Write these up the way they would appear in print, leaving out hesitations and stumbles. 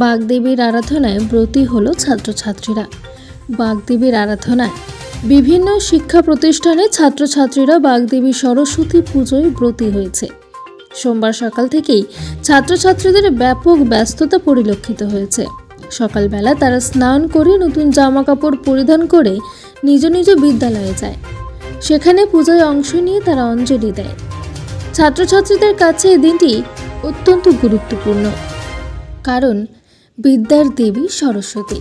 বাগদেবীর আরাধনায় ব্রতী হলো ছাত্রছাত্রীরা। বাগদেবীর আরাধনায় বিভিন্ন শিক্ষা প্রতিষ্ঠানে ছাত্রছাত্রীরা বাগদেবী সরস্বতী পুজোয় ব্রতী হয়েছে। সোমবার সকাল থেকেই ছাত্রছাত্রীদের ব্যাপক ব্যস্ততা পরিলক্ষিত হয়েছে। সকালবেলা তারা স্নান করে নতুন জামা কাপড় পরিধান করে নিজ নিজ বিদ্যালয়ে যায়। সেখানে পূজায় অংশ নিয়ে তারা অঞ্জলি দেয়। ছাত্রছাত্রীদের কাছে এই দিনটি অত্যন্ত গুরুত্বপূর্ণ, কারণ বিদ্যার দেবী সরস্বতী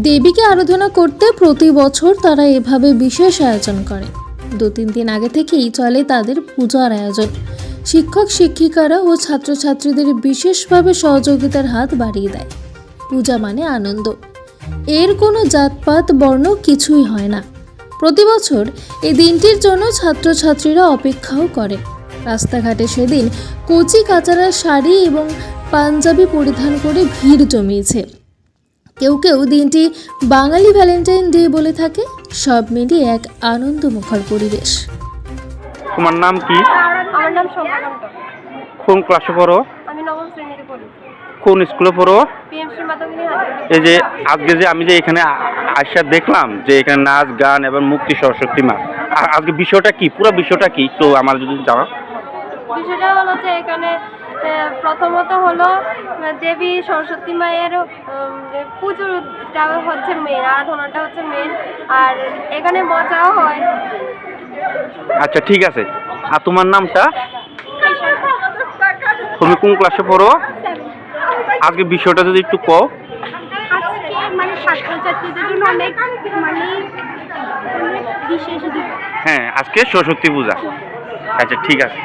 দেবীকে আরাধনা করতে প্রতি বছর তারা এভাবে বিশেষ আয়োজন করে। 2-3 দিন আগে থেকেই চলে তাদের পূজার আয়োজন। শিক্ষক শিক্ষিকারা ও ছাত্রছাত্রীদের বিশেষভাবে সহযোগিতার হাত বাড়িয়ে দেয়। পূজা মানে আনন্দ, এর কোনো জাতপাত বর্ণ কিছুই হয় না। প্রতি বছর এই দিনটির জন্য ছাত্রছাত্রীরা অপেক্ষাও করে। রাস্তাঘাটে সেদিন কচি কাচারা শাড়ি এবং পাঞ্জাবি পরিধান করে ভিড় জমিয়েছে। কেউ কেউ দিনটি বাঙালি ভ্যালেন্টাইন ডে বলে থাকে। সব মিলিয়ে এক আনন্দমুখর পরিবেশ। তোমার নাম কি? আমার নাম শোভাকান্ত। কোন ক্লাসে পড়ো? আমি নবম শ্রেণীতে পড়ি। কোন স্কুলে পড়ো? পিএমসি মাধ্যমিক হাজার। এই যে আজকে যে আমি যে এখানে আইসা দেখলাম যে এখানে নাচ গান এবং মুক্তি সরস্বতী মা, আজকে বিষয়টা কি, পুরো বিষয়টা কি তো আমার যদি জানো। বিষয়টা হলো যে এখানে প্রথমত হলো দেবী সরস্বতী মায়ের পুজোটা হচ্ছে মেন, আরাধনাটা হচ্ছে মেন, আর এখানে মজাও হয়। আচ্ছা ঠিক আছে, আর তোমার নামটা? তুমি কোন ক্লাসে পড়ো? আজকে বিষয়টা যদি একটু কও। আজকে মানে ছাত্রছাত্রীদের জন্য অনেক মানে বিশেষ দিন। হ্যাঁ, আজকে সরস্বতী পূজা। আচ্ছা ঠিক আছে।